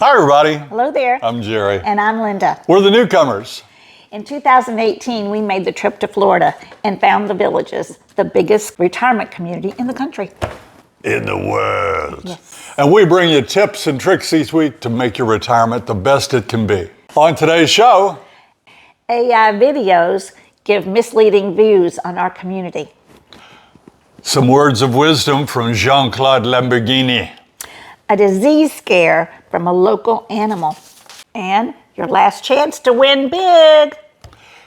Hi, everybody. Hello there. I'm Jerry. And I'm Linda. We're the Newcomers. In 2018, we made the trip to Florida and found the Villages, the biggest retirement community in the country. In the world. Yes. And we bring you tips and tricks each week to make your retirement the best it can be. On today's show, AI videos give misleading views on our community. some words of wisdom from Jean-Claude Lamborghini. A disease scare from a local animal. And your last chance to win big.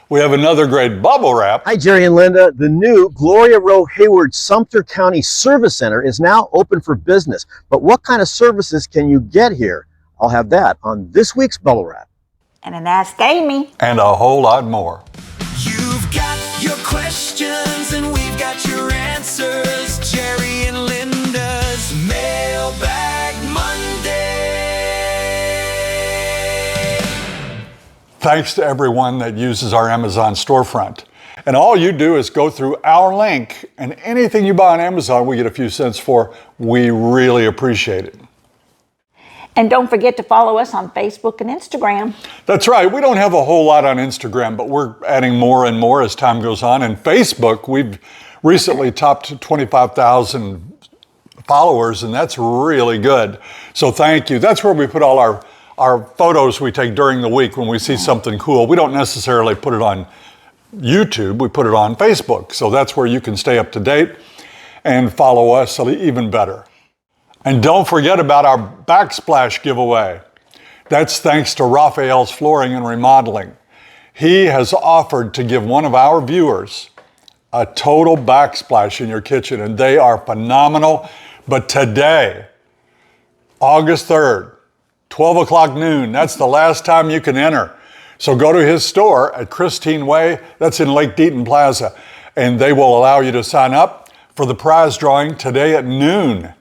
We have another great bubble wrap. Hi, Jerry and Linda. The new Gloria Rowe Hayward Sumter County Service Center is now open for business. But what kind of services can you get here? I'll have that on this week's Bubble Wrap. And an Ask Amy. And a whole lot more. You've got your questions and we've got your answers. Jerry and Linda's Mailbag Monday. Thanks to everyone that uses our Amazon storefront. And all you do is go through our link, and anything you buy on Amazon, we get a few cents for. We really appreciate it. And don't forget to follow us on Facebook and Instagram. That's right. We don't have a whole lot on Instagram, but we're adding more and more as time goes on. And Facebook, we've recently topped 25,000 followers, and that's really good. So thank you. That's where we put all our photos we take during the week when we see something cool. We don't necessarily put it on YouTube, we put it on Facebook. So that's where you can stay up to date and follow us even better. And don't forget about our backsplash giveaway. That's thanks to Rafael's Flooring and Remodeling. He has offered to give one of our viewers a total backsplash in your kitchen, and they are phenomenal. But today, August 3rd, 12 o'clock noon, that's the last time you can enter. So go to his store at Christine Way, that's in Lake Deaton Plaza, and they will allow you to sign up for the prize drawing today at noon.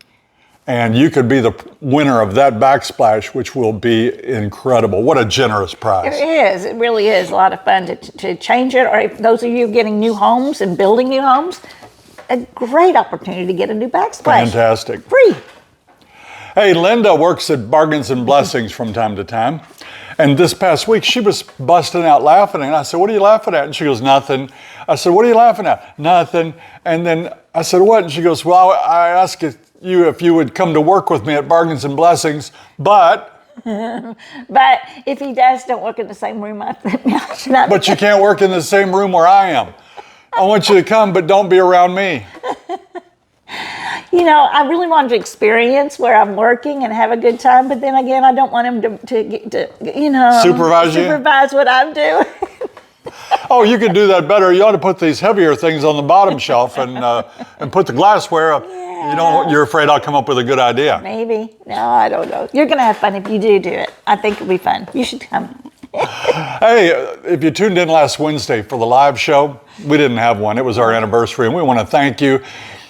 And you could be the winner of that backsplash, which will be incredible. What a generous prize. It is. It really is a lot of fun to change it. Or if those of you getting new homes and building new homes, a great opportunity to get a new backsplash. Fantastic. Free. Hey, Linda works at Bargains and Blessings from time to time. And this past week, she was busting out laughing. And I said, what are you laughing at? And she goes, nothing. I said, what are you laughing at? Nothing. And then I said, what? And she goes, well, I asked you if you would come to work with me at Bargains and Blessings, but... But if he does, don't work in the same room. But you can't work in the same room where I am. I want you to come, but don't be around me. You know, I really wanted to experience where I'm working and have a good time, but then again, I don't want him to supervise what I'm doing. Oh, you could do that better. You ought to put these heavier things on the bottom shelf and put the glassware up. Yeah. You're afraid I'll come up with a good idea. Maybe. No, I don't know. You're going to have fun if you do it. I think it'll be fun. You should come. Hey, if you tuned in last Wednesday for the live show, we didn't have one. It was our anniversary, and we want to thank you.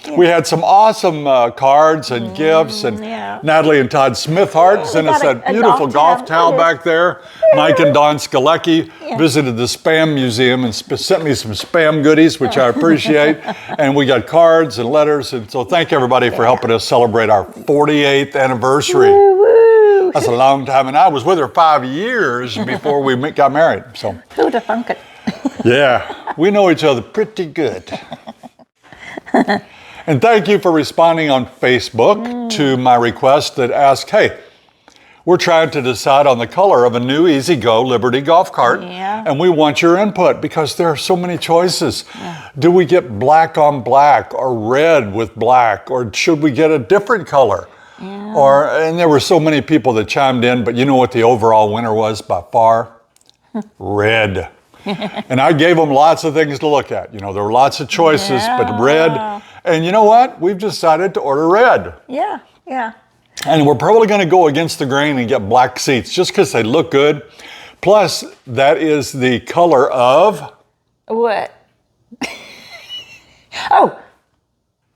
Yeah. We had some awesome cards and gifts, and Natalie and Todd Smithhart sent us that beautiful golf towel back there. Mike and Don Skalecki visited the Spam Museum and sent me some Spam goodies, which I appreciate. And we got cards and letters, and so thank everybody for helping us celebrate our 48th anniversary. Woo-woo. That's a long time, and I was with her 5 years before we got married. So who'd have thunk it? Yeah, we know each other pretty good. And thank you for responding on Facebook to my request that asked, hey, we're trying to decide on the color of a new Easy Go Liberty golf cart, and we want your input because there are so many choices. Yeah. Do we get black on black or red with black, or should we get a different color? Yeah. And there were so many people that chimed in, but you know what the overall winner was by far? Red. And I gave them lots of things to look at. You know, there were lots of choices, but red. And you know what? We've decided to order red. Yeah, yeah. And we're probably going to go against the grain and get black seats just because they look good. Plus, that is the color of... What? Oh,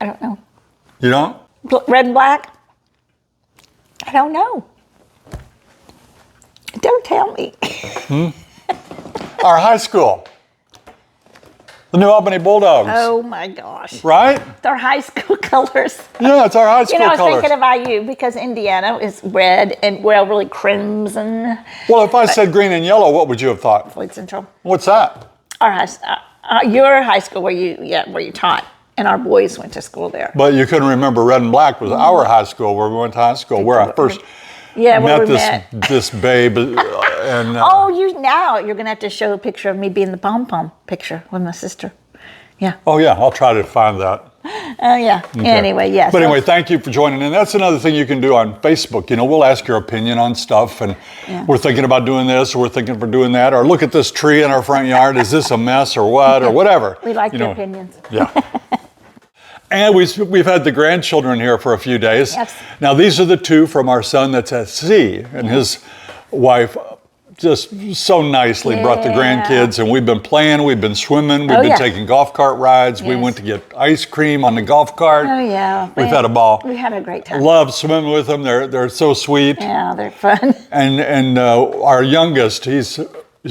I don't know. You don't? Red and black? I don't know. Don't tell me. Our high school. The New Albany Bulldogs. Oh my gosh. Right? They're high school colors. Yeah, it's our high school I was colors. thinking about you because Indiana is red and, well, really crimson. Well, if I said green and yellow, what would you have thought? Floyd Central. What's that? Your high school where you taught, and our boys went to school there. But you couldn't remember red and black was our high school where we went to high school, where I first this babe. And You're gonna have to show a picture of me being the pom-pom picture with my sister. Yeah. Oh yeah, I'll try to find that. Oh yeah. Okay. Anyway, yes. But anyway, thank you for joining in. That's another thing you can do on Facebook. We'll ask your opinion on stuff, and we're thinking about doing this, or we're thinking for doing that, or look at this tree in our front yard. Is this a mess or what, or whatever? We like your opinions. Yeah. And we've had the grandchildren here for a few days. Yes. Now these are the two from our son that's at sea, and his wife just so nicely brought the grandkids, and we've been playing, we've been swimming, we've been taking golf cart rides. We went to get ice cream on the golf cart. Oh yeah. We've had a ball. We had a great time. Love swimming with them. They're so sweet. Yeah, they're fun. And our youngest, his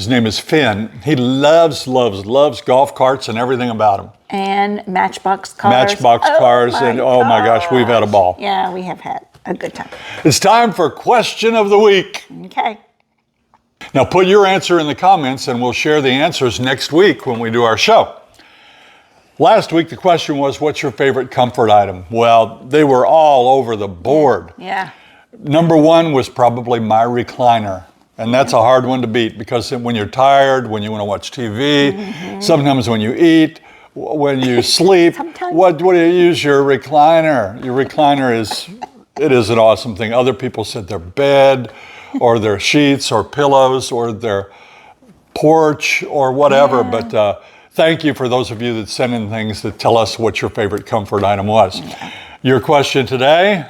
name is Finn. He loves golf carts and everything about them. And Matchbox cars. Cars, and oh my gosh, we've had a ball. Yeah, we have had a good time. It's time for question of the week. Okay. Now put your answer in the comments and we'll share the answers next week when we do our show. Last week the question was, what's your favorite comfort item? Well, they were all over the board. Yeah. Number one was probably my recliner. And that's a hard one to beat because when you're tired, when you want to watch TV, sometimes when you eat, when you sleep, what do you use your recliner? Your recliner is an awesome thing. Other people said their bed or their sheets or pillows or their porch or whatever. Yeah. But thank you for those of you that send in things that tell us what your favorite comfort item was. Yeah. Your question today,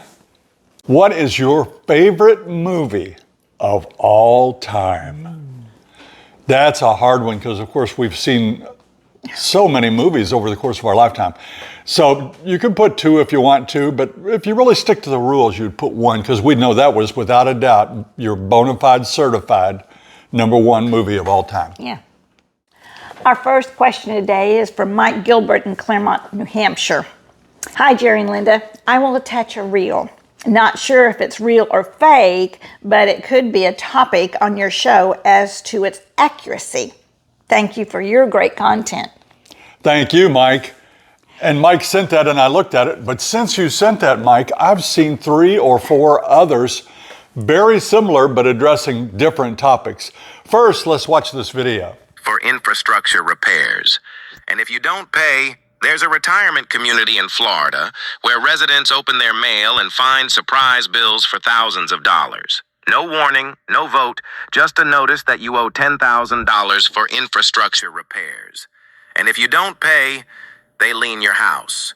what is your favorite movie of all time? That's a hard one because, of course, we've seen so many movies over the course of our lifetime. So you can put two if you want to, but if you really stick to the rules, you'd put one because we know that was, without a doubt, your bona fide certified number one movie of all time. Yeah. Our first question today is from Mike Gilbert in Claremont, New Hampshire. Hi, Jerry and Linda. I will attach a reel. Not sure if it's real or fake, but it could be a topic on your show as to its accuracy. Thank you for your great content. Thank you, Mike. And Mike sent that and I looked at it, but since you sent that, Mike, I've seen 3 or 4 others very similar but addressing different topics. First, let's watch this video. For infrastructure repairs. And if you don't pay, there's a retirement community in Florida where residents open their mail and find surprise bills for thousands of dollars. No warning, no vote, just a notice that you owe $10,000 for infrastructure repairs. And if you don't pay, they lien your house.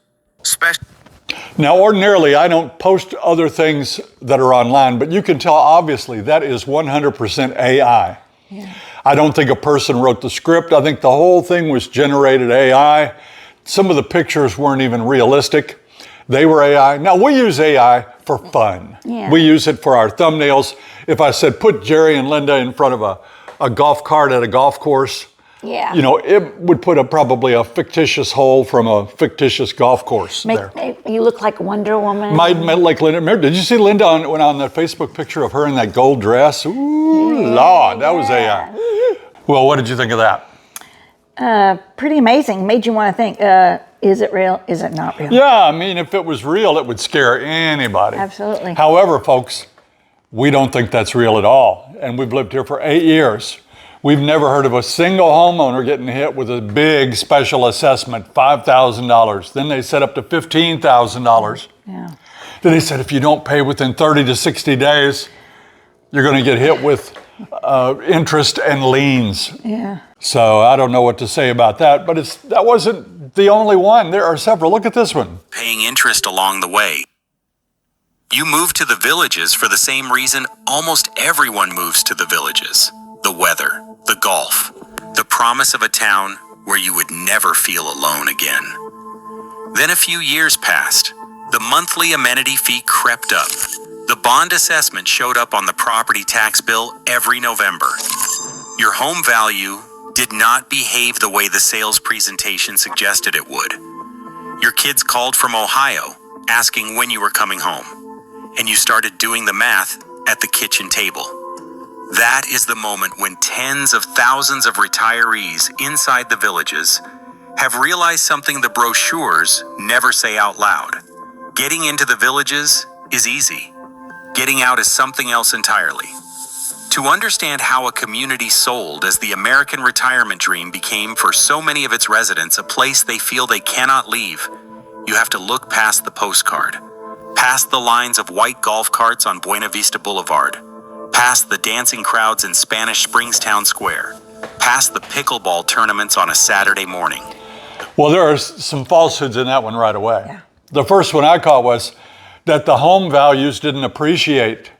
Now, ordinarily, I don't post other things that are online, but you can tell, obviously, that is 100% AI. Yeah. I don't think a person wrote the script. I think the whole thing was generated AI. Some of the pictures weren't even realistic. They were AI. Now, we use AI for fun. Yeah. We use it for our thumbnails. If I said, put Jerry and Linda in front of a golf cart at a golf course, yeah, it would put probably a fictitious hole from a fictitious golf course there. You look like Wonder Woman. Might like Linda. Did you see Linda on that Facebook picture of her in that gold dress? Ooh, Lord, that was AI. Well, what did you think of that? Pretty amazing. Made you want to think, is it real? Is it not real? Yeah, I mean, if it was real, it would scare anybody. Absolutely. However, folks, we don't think that's real at all. And we've lived here for 8 years. We've never heard of a single homeowner getting hit with a big special assessment, $5,000. Then they set up to $15,000. Yeah. Then they said if you don't pay within 30 to 60 days, you're going to get hit with interest and liens. Yeah. So I don't know what to say about that, but that wasn't the only one. There are several. Look at this one. Paying interest along the way. You move to the villages for the same reason almost everyone moves to the villages. The weather, the golf, the promise of a town where you would never feel alone again. Then a few years passed. The monthly amenity fee crept up. The bond assessment showed up on the property tax bill every November. Your home value did not behave the way the sales presentation suggested it would. Your kids called from Ohio, asking when you were coming home, and you started doing the math at the kitchen table. That is the moment when tens of thousands of retirees inside the villages have realized something the brochures never say out loud. Getting into the villages is easy. Getting out is something else entirely. To understand how a community sold as the American retirement dream became for so many of its residents a place they feel they cannot leave, you have to look past the postcard, past the lines of white golf carts on Buena Vista Boulevard, past the dancing crowds in Spanish Springs Town Square, past the pickleball tournaments on a Saturday morning. Well, there are some falsehoods in that one right away. Yeah. The first one I caught was that the home values didn't appreciate.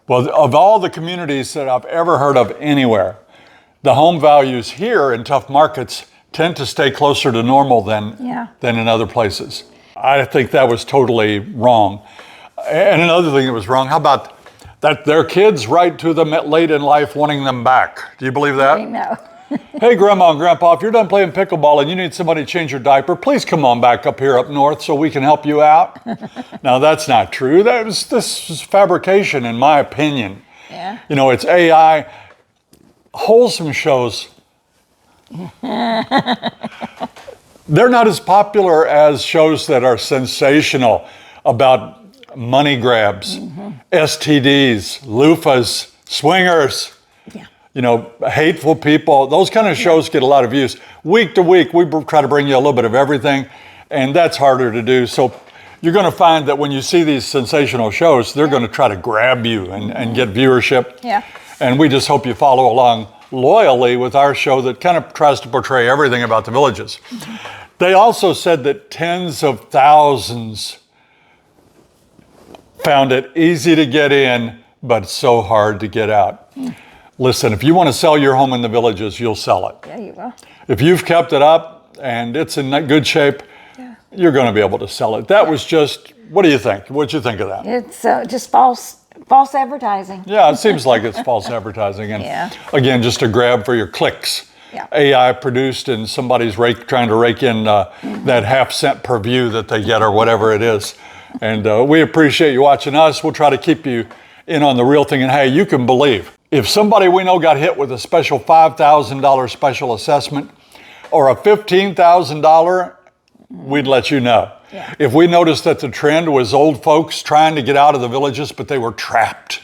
Well, of all the communities that I've ever heard of anywhere, the home values here in tough markets tend to stay closer to normal than in other places. I think that was totally wrong. And another thing that was wrong, how about that their kids write to them late in life wanting them back? Do you believe that? I know. Hey, Grandma and Grandpa, if you're done playing pickleball and you need somebody to change your diaper, please come on back up here up north so we can help you out. Now, that's not true. This is fabrication, in my opinion. Yeah. You know, it's AI. Wholesome shows, they're not as popular as shows that are sensational about money grabs, STDs, loofahs, swingers. You know, hateful people, those kind of shows get a lot of views. Week to week, we try to bring you a little bit of everything, and that's harder to do. So you're going to find that when you see these sensational shows, they're going to try to grab you and get viewership. Yeah. And we just hope you follow along loyally with our show that kind of tries to portray everything about the villages. They also said that tens of thousands found it easy to get in, but so hard to get out. Listen, if you want to sell your home in the villages, you'll sell it. Yeah, you will. If you've kept it up and it's in good shape, you're going to be able to sell it. That was just, what do you think? What'd you think of that? It's just false advertising. Yeah, it seems like it's false advertising. And again, just a grab for your clicks. Yeah. AI produced and somebody's trying to rake in that half cent per view that they get or whatever it is. And we appreciate you watching us. We'll try to keep you in on the real thing. And hey, you can believe, if somebody we know got hit with a special $5,000 special assessment or a $15,000, we'd let you know. Yeah. If we noticed that the trend was old folks trying to get out of the villages, but they were trapped,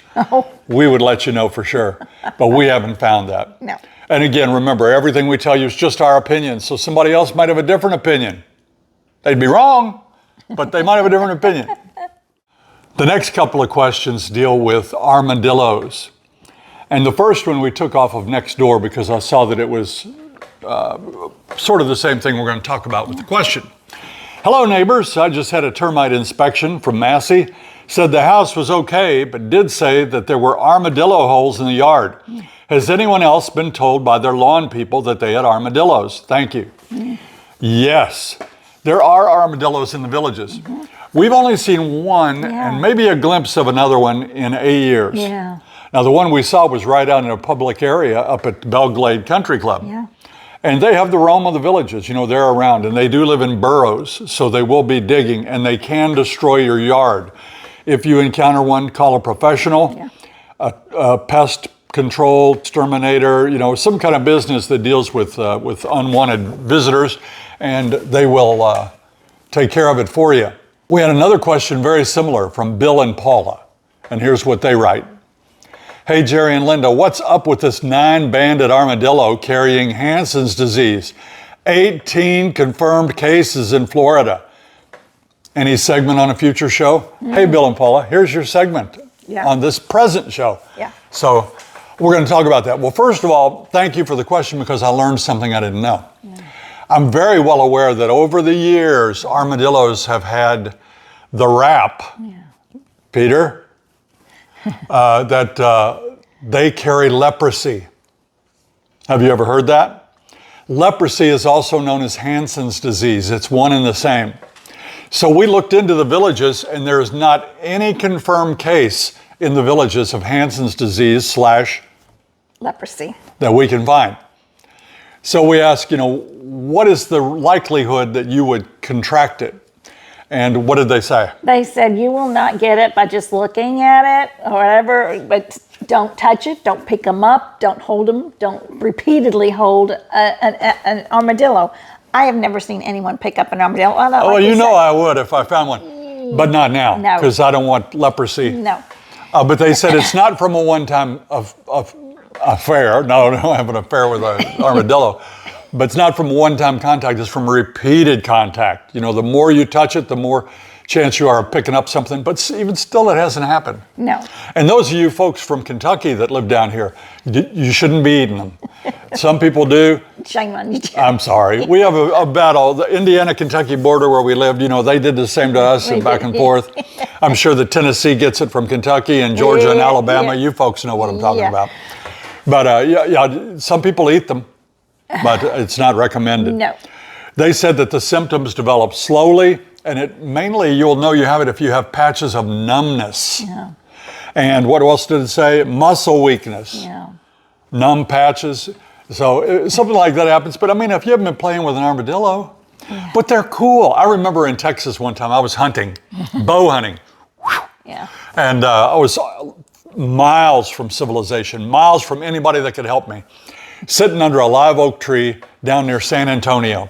we would let you know for sure. But we haven't found that. No. And again, remember, everything we tell you is just our opinion. So somebody else might have a different opinion. They'd be wrong, but they might have a different opinion. The next couple of questions deal with armadillos. And the first one we took off of next door because I saw that it was sort of the same thing we're going to talk about with the question. Hello, neighbors. I just had a termite inspection from Massey. Said the house was okay, but did say that there were armadillo holes in the yard. Has anyone else been told by their lawn people that they had armadillos? Thank you. Yes, there are armadillos in the villages. We've only seen one and maybe a glimpse of another one in 8 years. Yeah. Now, the one we saw was right out in a public area up at Belglade Country Club. Yeah. And they have the roam of the villages. You know, they're around, and they do live in burrows, so they will be digging, and they can destroy your yard. If you encounter one, call a professional, a pest control exterminator, you know, some kind of business that deals with unwanted visitors, and they will take care of it for you. We had another question very similar from Bill and Paula, and here's what they write. Hey, Jerry and Linda, what's up with this 9-banded armadillo carrying Hansen's disease? 18 confirmed cases in Florida. Any segment on a future show? Hey, Bill and Paula, here's your segment on this present show. Yeah. So we're going to talk about that. Well, first of all, thank you for the question because I learned something I didn't know. I'm very well aware that over the years, armadillos have had the rap, Peter, that they carry leprosy. Have you ever heard that? Leprosy is also known as Hansen's disease. It's one and the same. So we looked into the villages, and there is not any confirmed case in the villages of Hansen's disease / leprosy that we can find. So we asked, what is the likelihood that you would contract it? And what did they say? They said you will not get it by just looking at it or whatever, but don't touch it, don't pick them up, don't hold them, don't repeatedly hold an armadillo. I have never seen anyone pick up an armadillo. Oh, like I would if I found one, but not now, because I don't want leprosy. No. But they said it's not from a one-time affair. No, I don't have an affair with an armadillo. But it's not from one-time contact, it's from repeated contact. The more you touch it, the more chance you are of picking up something. But even still, it hasn't happened. No. And those of you folks from Kentucky that live down here, you shouldn't be eating them. Some people do. Shame on you. I'm sorry. We have a battle. The Indiana-Kentucky border where we lived, they did the same to us and back and forth. I'm sure that Tennessee gets it from Kentucky and Georgia and Alabama. You folks know what I'm talking about. But some people eat them. But it's not recommended. No. They said that the symptoms develop slowly, and mainly you'll know you have it if you have patches of numbness. Yeah. And what else did it say? Muscle weakness. Yeah. Numb patches. So something like that happens. But if you haven't been playing with an armadillo, but they're cool. I remember in Texas one time I was hunting, bow hunting. Yeah. And I was miles from civilization, miles from anybody that could help me. Sitting under a live oak tree down near San Antonio.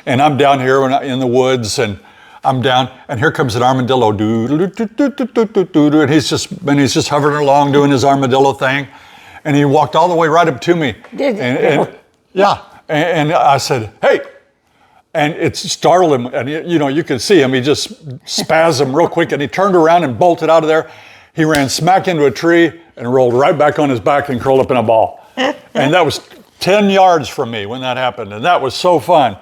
And I'm down here in the woods, and I'm down, and here comes an armadillo. And he's just hovering along doing his armadillo thing. And he walked all the way right up to me. Did he? And I said, hey. And it startled him, and you could see him. He just spasmed real quick, and he turned around and bolted out of there. He ran smack into a tree and rolled right back on his back and curled up in a ball. And that was 10 yards from me when that happened. And that was so fun.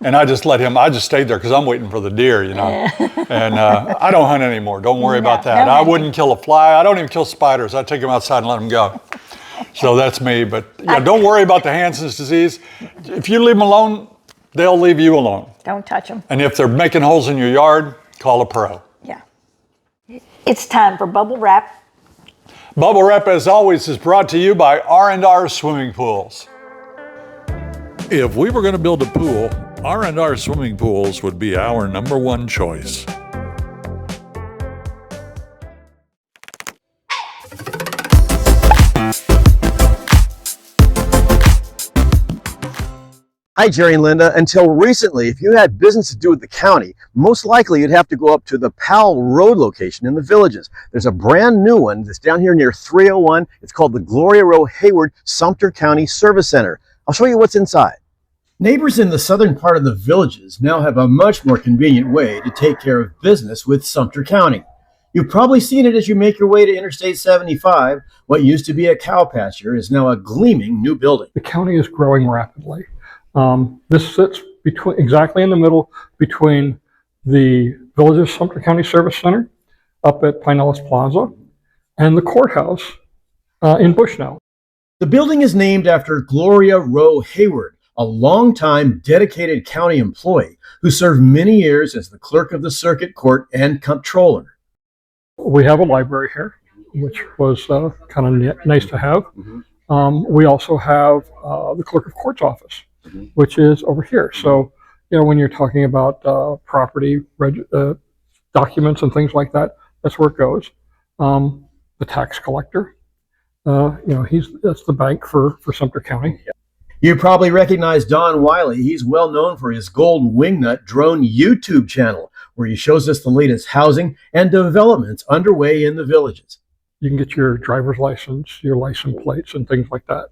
And I just stayed there because I'm waiting for the deer, And I don't hunt anymore. Don't worry about that. I wouldn't kill a fly. I don't even kill spiders. I take them outside and let them go. So that's me. But don't worry about the Hansen's disease. If you leave them alone, they'll leave you alone. Don't touch them. And if they're making holes in your yard, call a pro. Yeah. It's time for bubble wrap. Bubble Wrap, as always, is brought to you by R&R Swimming Pools. If we were going to build a pool, R&R Swimming Pools would be our number one choice. Hi, Jerry and Linda. Until recently, if you had business to do with the county, most likely you'd have to go up to the Powell Road location in the Villages. There's a brand new one that's down here near 301. It's called the Gloria Rowe Hayward Sumter County Service Center. I'll show you what's inside. Neighbors in the southern part of the Villages now have a much more convenient way to take care of business with Sumter County. You've probably seen it as you make your way to Interstate 75. What used to be a cow pasture is now a gleaming new building. The county is growing rapidly. This sits exactly in the middle between the Villages Sumter County Service Center up at Pinellas Plaza and the courthouse in Bushnell. The building is named after Gloria Rowe Hayward, a longtime dedicated county employee who served many years as the clerk of the circuit court and comptroller. We have a library here, which was kind of nice to have. We also have the clerk of court's office, which is over here. So, when you're talking about property documents and things like that, that's where it goes. The tax collector, that's the bank for Sumter County. You probably recognize Don Wiley. He's well known for his Gold Wingnut drone YouTube channel, where he shows us the latest housing and developments underway in the Villages. You can get your driver's license, your license plates, and things like that.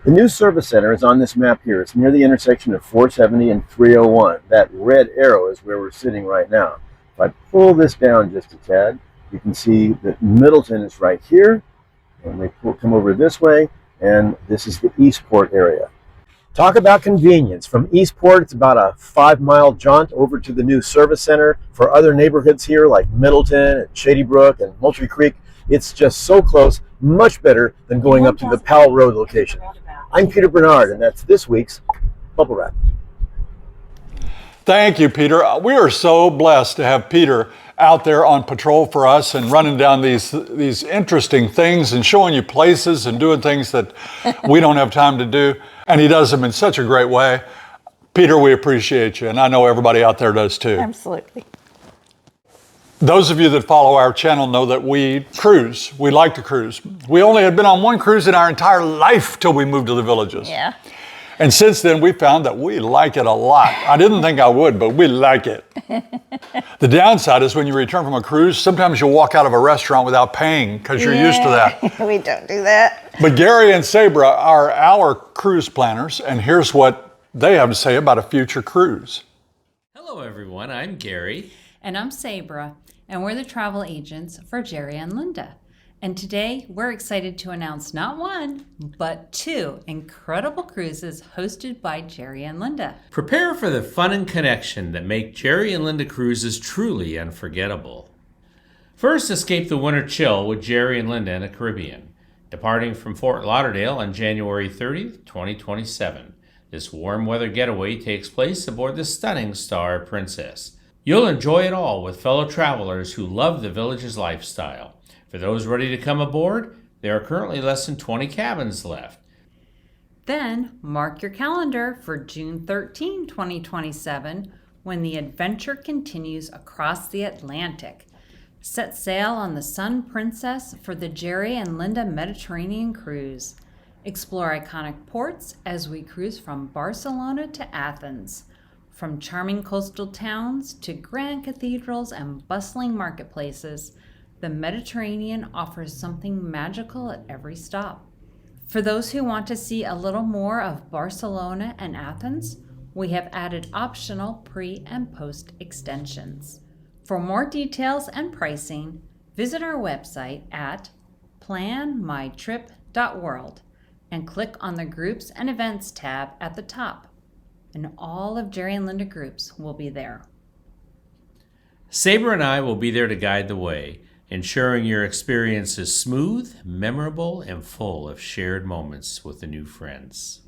The new service center is on this map here. It's near the intersection of 470 and 301. That red arrow is where we're sitting right now. If I pull this down just a tad, you can see that Middleton is right here. And we come over this way, and this is the Eastport area. Talk about convenience. From Eastport, it's about a 5-mile jaunt over to the new service center. For other neighborhoods here like Middleton and Shady Brook and Moultrie Creek, it's just so close, much better than going up to the Powell Road location. I'm Peter Bernard, and that's this week's Bubble Wrap. Thank you, Peter. We are so blessed to have Peter out there on patrol for us and running down these interesting things and showing you places and doing things that we don't have time to do. And he does them in such a great way. Peter, we appreciate you, and I know everybody out there does too. Absolutely. Those of you that follow our channel know that we cruise. We like to cruise. We only had been on one cruise in our entire life till we moved to the Villages. Yeah. And since then, we found that we like it a lot. I didn't think I would, but we like it. The downside is when you return from a cruise, sometimes you'll walk out of a restaurant without paying because you're used to that. We don't do that. But Gary and Sabra are our cruise planners, and here's what they have to say about a future cruise. Hello, everyone. I'm Gary. And I'm Sabra, and we're the travel agents for Jerry and Linda. And today we're excited to announce not one, but 2 incredible cruises hosted by Jerry and Linda. Prepare for the fun and connection that make Jerry and Linda cruises truly unforgettable. First, escape the winter chill with Jerry and Linda in the Caribbean, departing from Fort Lauderdale on January 30th, 2027. This warm weather getaway takes place aboard the stunning Star Princess. You'll enjoy it all with fellow travelers who love the Villages lifestyle. For those ready to come aboard, there are currently less than 20 cabins left. Then mark your calendar for June 13, 2027, when the adventure continues across the Atlantic. Set sail on the Sun Princess for the Jerry and Linda Mediterranean cruise. Explore iconic ports as we cruise from Barcelona to Athens. From charming coastal towns to grand cathedrals and bustling marketplaces, the Mediterranean offers something magical at every stop. For those who want to see a little more of Barcelona and Athens, we have added optional pre- and post extensions. For more details and pricing, visit our website at planmytrip.world and click on the Groups and Events tab at the top. And all of Jerry and Linda groups will be there. Sabre and I will be there to guide the way, ensuring your experience is smooth, memorable, and full of shared moments with the new friends.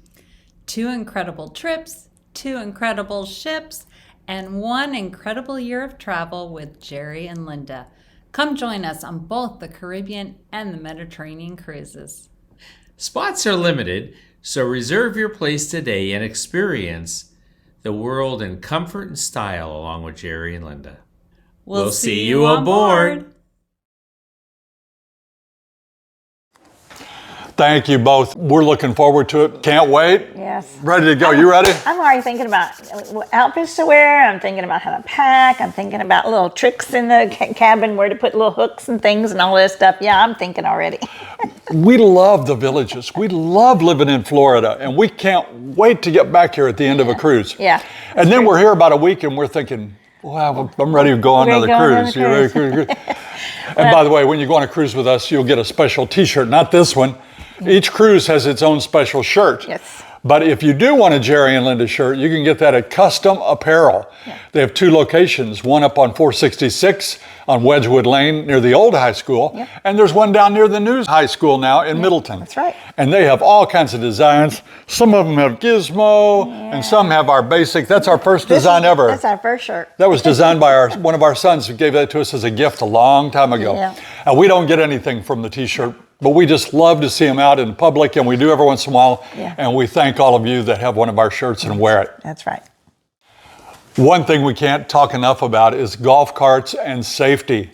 2 incredible trips, 2 incredible ships, and 1 incredible year of travel with Jerry and Linda. Come join us on both the Caribbean and the Mediterranean cruises. Spots are limited, so reserve your place today and experience the world in comfort and style along with Jerry and Linda. We'll see you aboard. Thank you both. We're looking forward to it. Can't wait. Yes. Ready to go. You ready? I'm already thinking about what outfits to wear. I'm thinking about how to pack. I'm thinking about little tricks in the cabin, where to put little hooks and things and all this stuff. Yeah, I'm thinking already. We love the Villages. We love living in Florida, and we can't wait to get back here at the end of a cruise. Yeah. And then we're here about a week, and we're thinking, wow, I'm ready to go on another cruise. You ready to cruise? And by the way, when you go on a cruise with us, you'll get a special T-shirt, not this one. Each cruise has its own special shirt. Yes. But if you do want a Jerry and Linda shirt, you can get that at Custom Apparel. Yeah. They have 2 locations, one up on 466 on Wedgwood Lane near the old high school, Yeah. and there's one down near the new high school now in Middleton. That's right. And they have all kinds of designs. Some of them have gizmo, and some have our basic. That's our first design ever. That's our first shirt. That was designed by one of our sons, who gave that to us as a gift a long time ago. Yeah. And we don't get anything from the T-shirt, but we just love to see them out in public, and we do every once in a while. Yeah. And we thank all of you that have one of our shirts and wear it. That's right. One thing we can't talk enough about is golf carts and safety.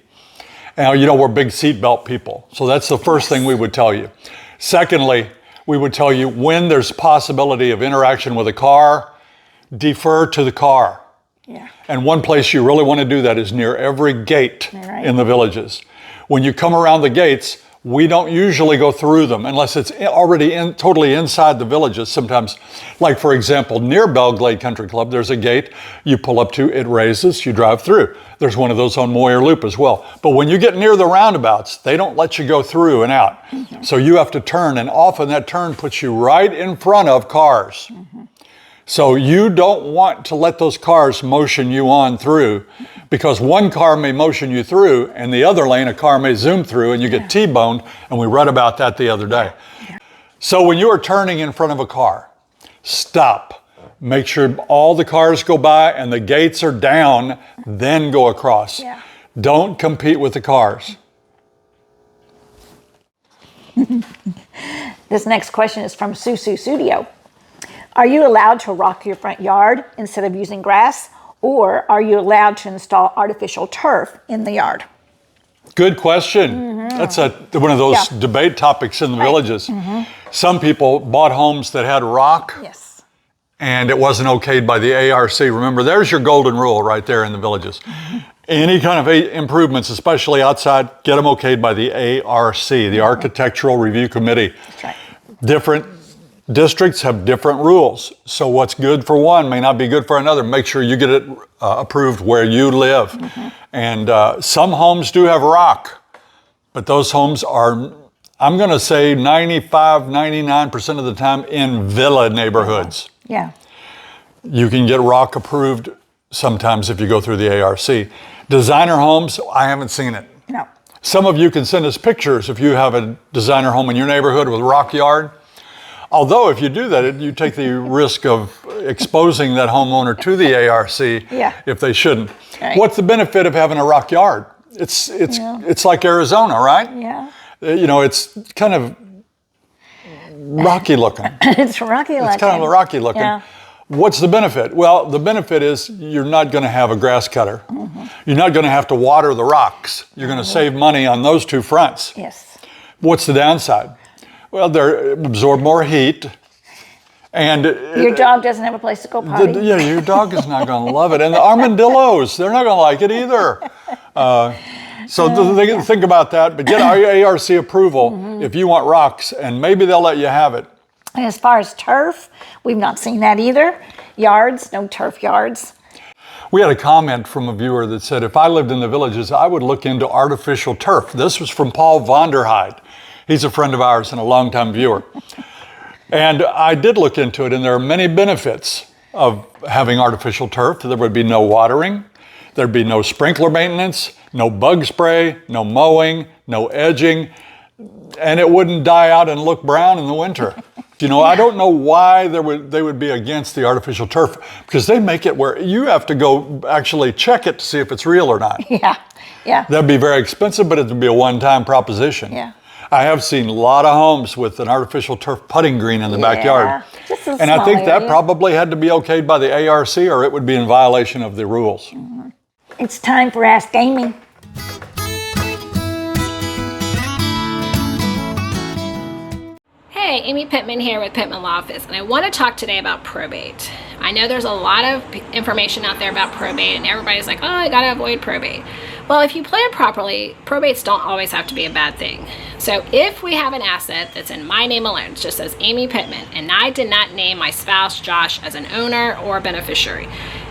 Now, you know, we're big seatbelt people, so that's the first thing we would tell you. Secondly, we would tell you when there's possibility of interaction with a car, defer to the car. Yeah. And one place you really want to do that is near every gate Right. in the Villages. When you come around the gates, we don't usually go through them unless it's already totally inside the Villages. Sometimes, like for example, near Belglade Country Club, there's a gate you pull up to, it raises, you drive through. There's one of those on Moyer Loop as well. But when you get near the roundabouts, they don't let you go through and out. Mm-hmm. So you have to turn, and often that turn puts you right in front of cars. Mm-hmm. So you don't want to let those cars motion you on through, because one car may motion you through and the other lane a car may zoom through and you get T-boned, and we read about that the other day. So when you are turning in front of a car, stop. Make sure all the cars go by and the gates are down, then go across. Yeah. Don't compete with the cars. This next question is from Susu Studio. Are you allowed to rock your front yard instead of using grass? Or are you allowed to install artificial turf in the yard? Good question. That's one of those Yeah. debate topics in the villages. Some people bought homes that had rock, Yes. and it wasn't okayed by the ARC. Remember, there's your golden rule right there in the villages. Any kind of improvements, especially outside, get them okayed by the ARC, the Architectural Review Committee. That's right. Different districts have different rules. So what's good for one may not be good for another. Make sure you get it approved where you live. And some homes do have rock, but those homes are, I'm going to say 95, 99% of the time in villa neighborhoods. Yeah. You can get rock approved sometimes if you go through the ARC. Designer homes, I haven't seen it. No. Some of you can send us pictures if you have a designer home in your neighborhood with rock yard. Although if you do that, you take the risk of exposing that homeowner to the ARC if they shouldn't. Right. What's the benefit of having a rock yard? It's like Arizona, right? Yeah. You know, it's kind of rocky looking. It's rocky looking. It's kind of rocky looking. Yeah. What's the benefit? Well, the benefit is you're not going to have a grass cutter. You're not going to have to water the rocks. You're going to save money on those two fronts. Yes. What's the downside? Well, they absorb more heat. And Your dog doesn't have a place to go potty. your dog is not going to love it. And the armadillos, they're not going to like it either. So think about that. But get ARC approval if you want rocks, and maybe they'll let you have it. And as far as turf, we've not seen that either. Yards, no turf yards. We had a comment from a viewer that said, if I lived in the villages, I would look into artificial turf. This was from Paul Vonderheide. He's a friend of ours and a longtime viewer. And I did look into it, and there are many benefits of having artificial turf. There would be no watering. There'd be no sprinkler maintenance, no bug spray, no mowing, no edging, and it wouldn't die out and look brown in the winter. You know, I don't know why they would be against the artificial turf, because they make it where you have to go actually check it to see if it's real or not. Yeah. That'd be very expensive, but it would be a one-time proposition. Yeah. I have seen a lot of homes with an artificial turf putting green in the backyard. Just a And I small think that area. probably had to be okayed by the ARC, or it would be in violation of the rules. It's time for Ask Amy. Hey, Amy Pittman here with Pittman Law Office, and I want to talk today about probate. I know there's a lot of information out there about probate, and everybody's like, oh, I gotta avoid probate. Well, if you plan properly, probates don't always have to be a bad thing. So if we have an asset that's in my name alone, it just says Amy Pittman, and I did not name my spouse, Josh, as an owner or beneficiary.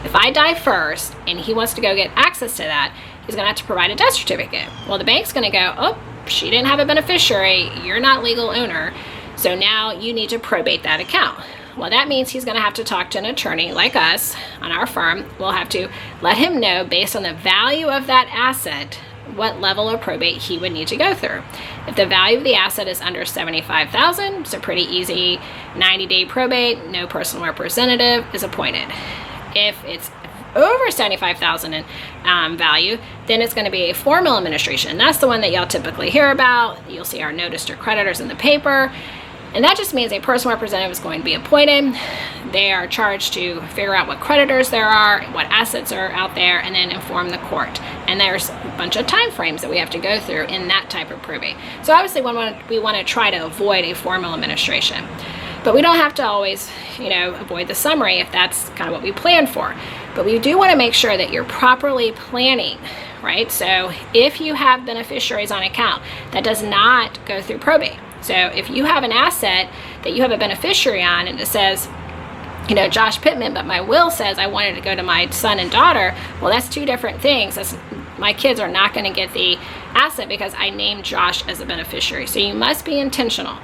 If I die first and he wants to go get access to that, he's gonna have to provide a death certificate. Well, the bank's gonna go, oh, she didn't have a beneficiary, you're not legal owner, so now you need to probate that account. Well, that means he's going to have to talk to an attorney like us on our firm. We'll have to let him know, based on the value of that asset, what level of probate he would need to go through. If the value of the asset is under $75,000, it's a pretty easy 90-day probate, no personal representative is appointed. If it's over $75,000 in value, then it's going to be a formal administration. That's the one that y'all typically hear about. You'll see our notice to creditors in the paper. And that just means a personal representative is going to be appointed. They are charged to figure out what creditors there are, what assets are out there, and then inform the court. And there's a bunch of time frames that we have to go through in that type of probate. So obviously we want to try to avoid a formal administration. But we don't have to always, avoid the summary if that's kind of what we plan for. But we do want to make sure that you're properly planning, right? So if you have beneficiaries on account, that does not go through probate. So if you have an asset that you have a beneficiary on and it says, Josh Pittman, but my will says I wanted to go to my son and daughter, well, that's two different things. My kids are not going to get the asset because I named Josh as a beneficiary. So you must be intentional.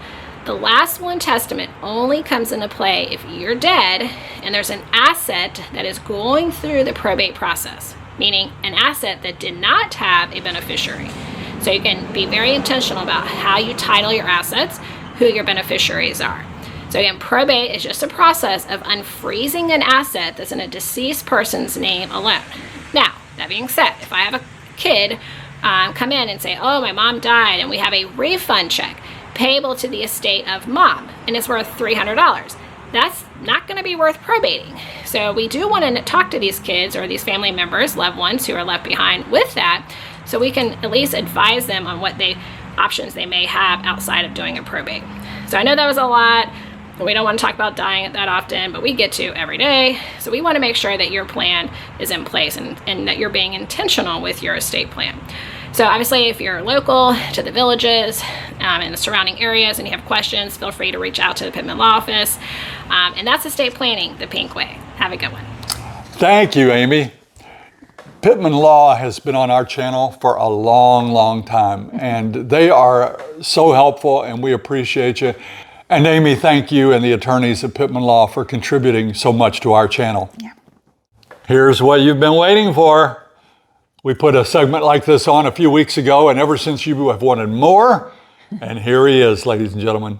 The last will and testament only comes into play if you're dead and there's an asset that is going through the probate process, meaning an asset that did not have a beneficiary. So you can be very intentional about how you title your assets, who your beneficiaries are. So again, probate is just a process of unfreezing an asset that's in a deceased person's name alone. Now, that being said, if I have a kid come in and say, oh, my mom died, and we have a refund check payable to the estate of mom, and it's worth $300, not going to be worth probating. So we do want to talk to these kids or these family members, loved ones who are left behind with that, so we can at least advise them on what options they may have outside of doing a probate. So I know that was a lot. We don't want to talk about dying that often, but we get to every day. So we want to make sure that your plan is in place and that you're being intentional with your estate plan. So obviously, if you're local to the villages and the surrounding areas and you have questions, feel free to reach out to the Pittman Law Office. And that's estate planning the pink way. Have a good one. Thank you, Amy. Pittman Law has been on our channel for a long, long time, and they are so helpful, and we appreciate you. And Amy, thank you and the attorneys at Pittman Law for contributing so much to our channel. Yeah. Here's what you've been waiting for. We put a segment like this on a few weeks ago, and ever since you have wanted more, and here he is, ladies and gentlemen.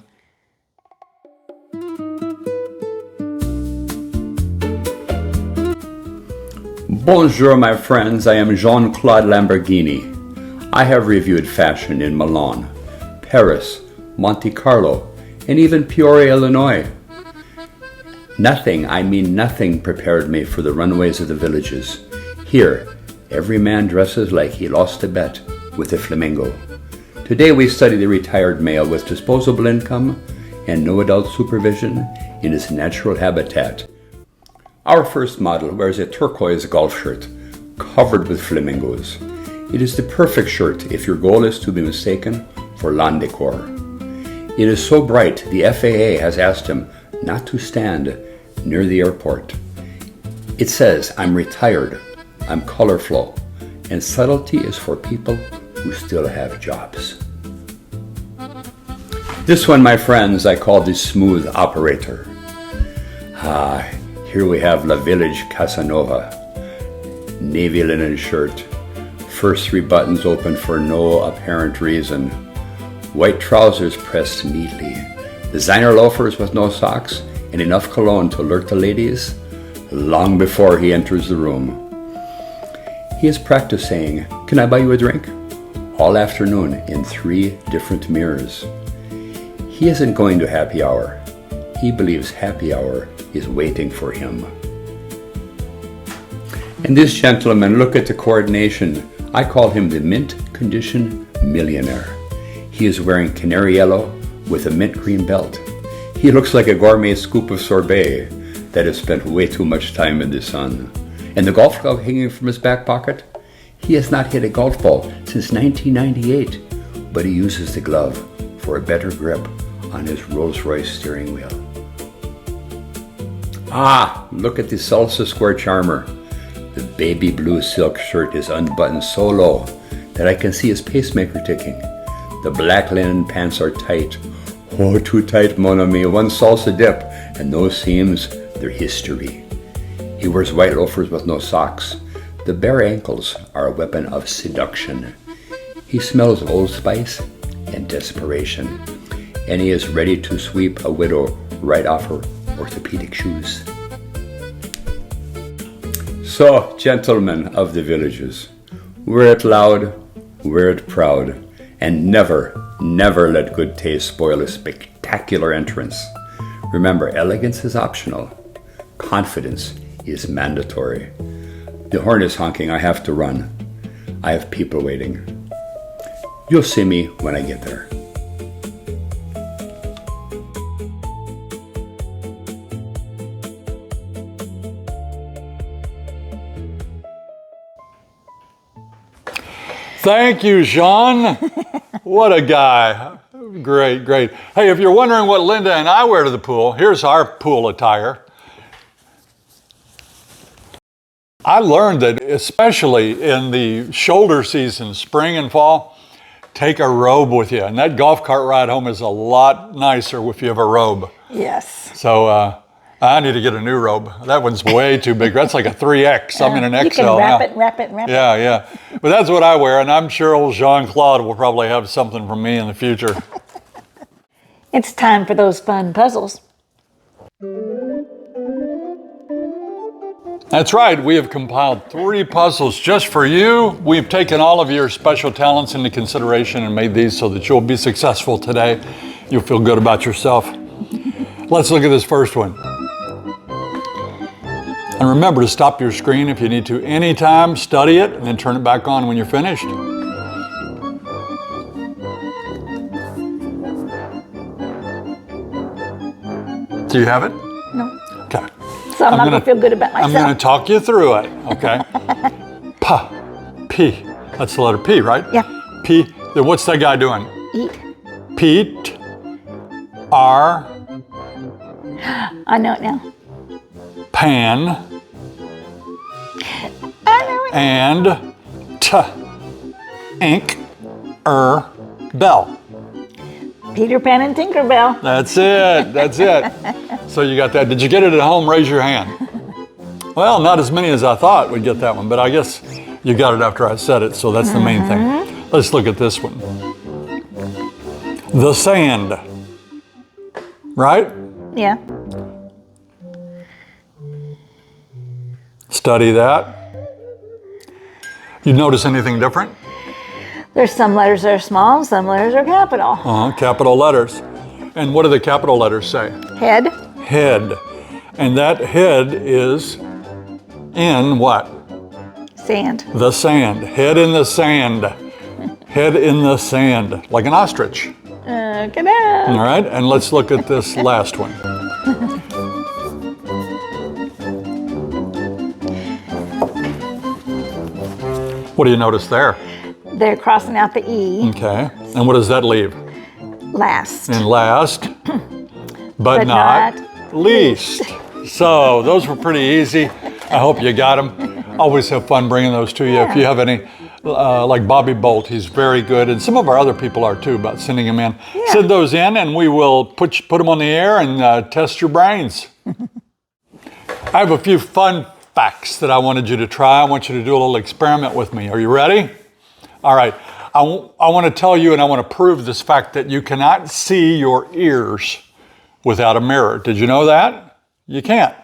Bonjour, my friends. I am Jean-Claude Lamborghini. I have reviewed fashion in Milan, Paris, Monte Carlo, and even Peoria, Illinois. Nothing, I mean nothing, prepared me for the runways of the villages. Here, every man dresses like he lost a bet with a flamingo. Today we study the retired male with disposable income and no adult supervision in his natural habitat. Our first model wears a turquoise golf shirt covered with flamingos. It is the perfect shirt if your goal is to be mistaken for lawn decor. It is so bright the FAA has asked him not to stand near the airport. It says, "I'm retired, I'm colorful, and subtlety is for people who still have jobs." This one, my friends, I call the smooth operator. Here we have La Village Casanova. Navy linen shirt. First 3 buttons open for no apparent reason. White trousers pressed neatly. Designer loafers with no socks and enough cologne to alert the ladies long before he enters the room. He has practiced saying, "Can I buy you a drink?" all afternoon in 3 different mirrors. He isn't going to happy hour. He believes happy hour is waiting for him. And this gentleman, look at the coordination. I call him the mint condition millionaire. He is wearing canary yellow with a mint green belt. He looks like a gourmet scoop of sorbet that has spent way too much time in the sun. And the golf club hanging from his back pocket? He has not hit a golf ball since 1998, but he uses the glove for a better grip on his Rolls-Royce steering wheel. Look at the salsa square charmer. The baby blue silk shirt is unbuttoned so low that I can see his pacemaker ticking. The black linen pants are tight. Oh, too tight, mon ami. One salsa dip, and those seams, they're history. He wears white loafers with no socks. The bare ankles are a weapon of seduction. He smells Old Spice and desperation, and he is ready to sweep a widow right off her orthopedic shoes. So, gentlemen of the villages, wear it loud, wear it proud, and never, never let good taste spoil a spectacular entrance. Remember, elegance is optional. Confidence is mandatory. The horn is honking. I have to run. I have people waiting. You'll see me when I get there. Thank you, Jean. What a guy. Great, great. Hey, if you're wondering what Linda and I wear to the pool, here's our pool attire. I learned that especially in the shoulder season, spring and fall, take a robe with you. And that golf cart ride home is a lot nicer if you have a robe. Yes. So I need to get a new robe. That one's way too big. That's like a 3X. I'm in an XL now. You can wrap it. Yeah, yeah. But that's what I wear, and I'm sure old Jean-Claude will probably have something from me in the future. It's time for those fun puzzles. That's right. We have compiled 3 puzzles just for you. We've taken all of your special talents into consideration and made these so that you'll be successful today. You'll feel good about yourself. Let's look at this first one. And remember to stop your screen if you need to anytime, study it, and then turn it back on when you're finished. Do you have it? No. Okay. So I'm not going to feel good about myself. I'm going to talk you through it, okay? P. That's the letter P, right? Yeah. P. Then what's that guy doing? Eat. Pete. R. I know it now. Pan. I know it. And ink. Bell. Peter Pan and Tinkerbell. That's it. That's it. So you got that. Did you get it at home? Raise your hand. Well, not as many as I thought would get that one, but I guess you got it after I said it, so that's the main thing. Let's look at this one. The sand. Right? Yeah. Study that. You notice anything different? There's some letters that are small, some letters are capital. Capital letters. And what do the capital letters say? Head. Head. And that head is in what? Sand. The sand. Head in the sand. Head in the sand. Like an ostrich. Get out. All right, and let's look at this last one. What do you notice there? They're crossing out the E. Okay, and what does that leave? Last. And last, but But not not least. So those were pretty easy. I hope you got them. Always have fun bringing those to you. If you have any, like Bobby Bolt, he's very good, and some of our other people are too, about sending them in. Yeah. Send those in, and we will put them on the air and test your brains. I have a few fun facts that I wanted you to try. I want you to do a little experiment with me. Are you ready? All right. I want to tell you, and I want to prove this fact, that you cannot see your ears without a mirror. Did you know that? You can't.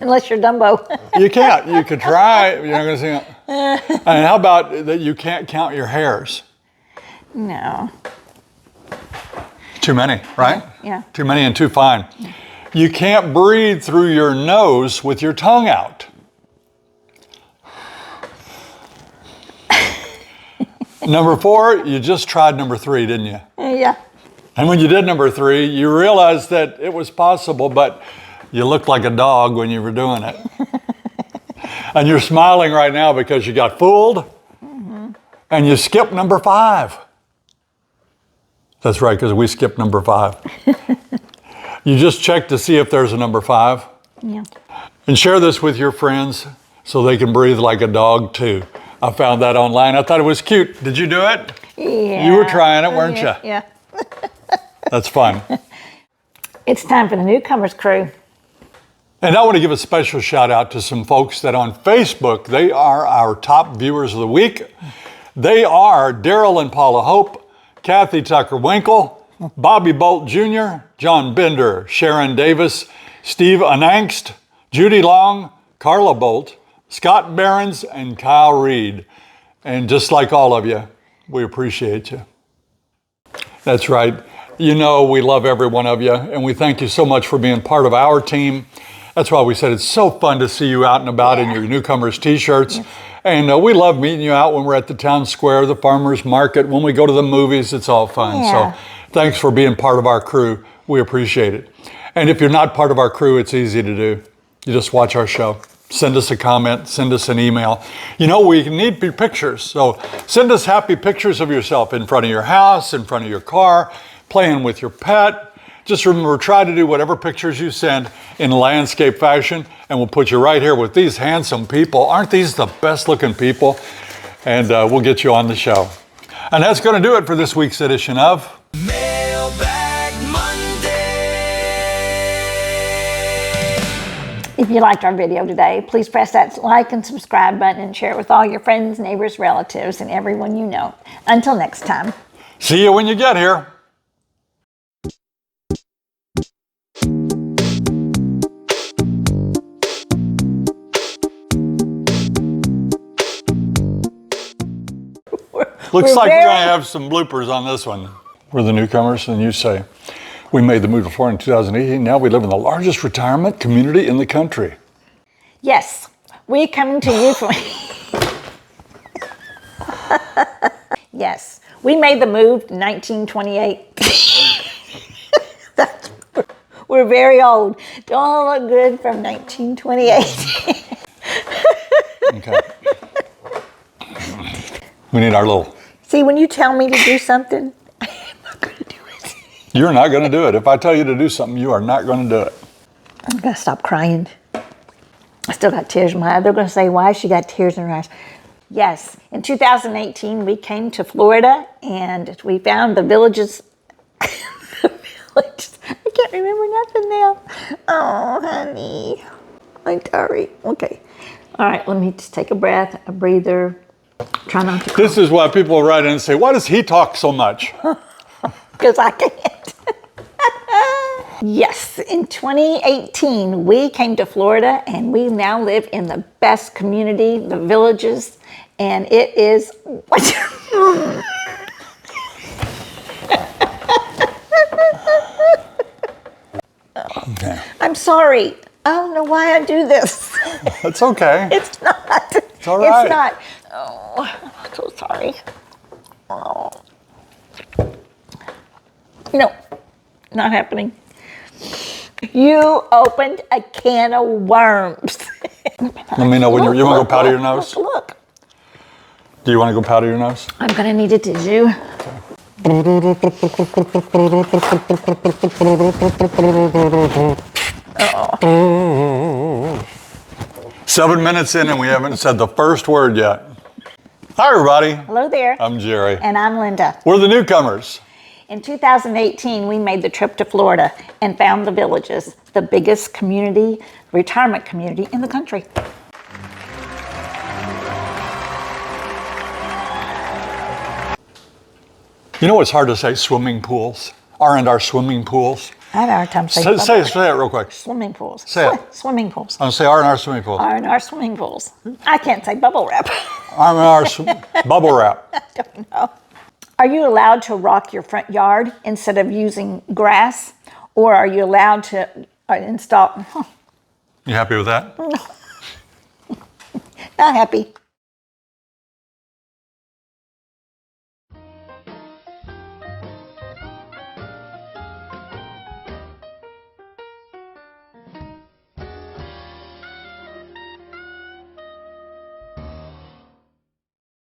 Unless you're Dumbo. You can't. You could try. You're not going to see it. And how about that you can't count your hairs? No. Too many, right? Yeah. Too many and too fine. You can't breathe through your nose with your tongue out. Number 4, you just tried number 3, didn't you? Yeah. And when you did number 3, you realized that it was possible, but you looked like a dog when you were doing it. And you're smiling right now because you got fooled, and you skipped number 5. That's right, because we skipped number 5. You just check to see if there's a number 5. Yeah. And share this with your friends so they can breathe like a dog too. I found that online. I thought it was cute. Did you do it? Yeah. You were trying it, weren't you? Yeah. That's fun. It's time for the Newcomers crew. And I want to give a special shout out to some folks that on Facebook, they are our top viewers of the week. They are Daryl and Paula Hope, Kathy Tucker Winkle, Bobby Bolt Jr., John Bender, Sharon Davis, Steve Anangst, Judy Long, Carla Bolt, Scott Behrens, and Kyle Reed. And just like all of you, we appreciate you. That's right. You know we love every one of you, and we thank you so much for being part of our team. That's why we said it's so fun to see you out and about in your Newcomers t-shirts. Yes. And we love meeting you out when we're at the town square, the farmer's market, when we go to the movies. It's all fun. Yeah. So thanks for being part of our crew. We appreciate it. And if you're not part of our crew, it's easy to do. You just watch our show. Send us a comment, send us an email. You know, we need pictures. So send us happy pictures of yourself in front of your house, in front of your car, playing with your pet. Just remember, try to do whatever pictures you send in landscape fashion, and we'll put you right here with these handsome people. Aren't these the best looking people? And we'll get you on the show. And that's going to do it for this week's edition of Mailbag Monday. If you liked our video today, please press that like and subscribe button and share it with all your friends, neighbors, relatives, and everyone you know. Until next time. See you when you get here. Looks like we're going to have some bloopers on this one. We're the Newcomers, and you say, we made the move to Florida in 2018. Now we live in the largest retirement community in the country. Yes, we're coming to you from. Yes, we made the move in 1928. We're very old. Don't look good from 1928. Okay. We need our little. See, when you tell me to do something, I'm not going to do it. You're not going to do it. If I tell you to do something, you are not going to do it. I'm going to stop crying. I still got tears in my eyes. They're going to say, why she got tears in her eyes? Yes, in 2018, we came to Florida and we found the villages. I can't remember nothing now. Oh, honey. I'm sorry. Okay. All right, let me just take a breath, a breather. Try not to cry. This is why people write in and say, why does he talk so much? Because I can't. Yes, in 2018, we came to Florida and we now live in the best community, the villages, and it is. Okay. I'm sorry. I don't know why I do this. That's okay. It's not. It's all right. It's not. Oh, I'm so sorry. Oh. No, not happening. You opened a can of worms. Let me know when you want to go powder your nose? Look. Do you want to go powder your nose? I'm going to need a tissue. 7 minutes in and we haven't said the first word yet. Hi, everybody. Hello there. I'm Jerry. And I'm Linda. We're the Newcomers. In 2018, we made the trip to Florida and found the villages, the biggest community, retirement community in the country. You know what's hard to say? Swimming pools. Aren't our swimming pools? I had a hard time saying Say it real quick. Swimming pools. Say it. Swimming pools. I'm going to say aren't our swimming pools. Are in our swimming pools. I can't say bubble wrap. Aren't our bubble wrap. I don't know. Are you allowed to rock your front yard instead of using grass? Or are you allowed to install? You happy with that? Not happy.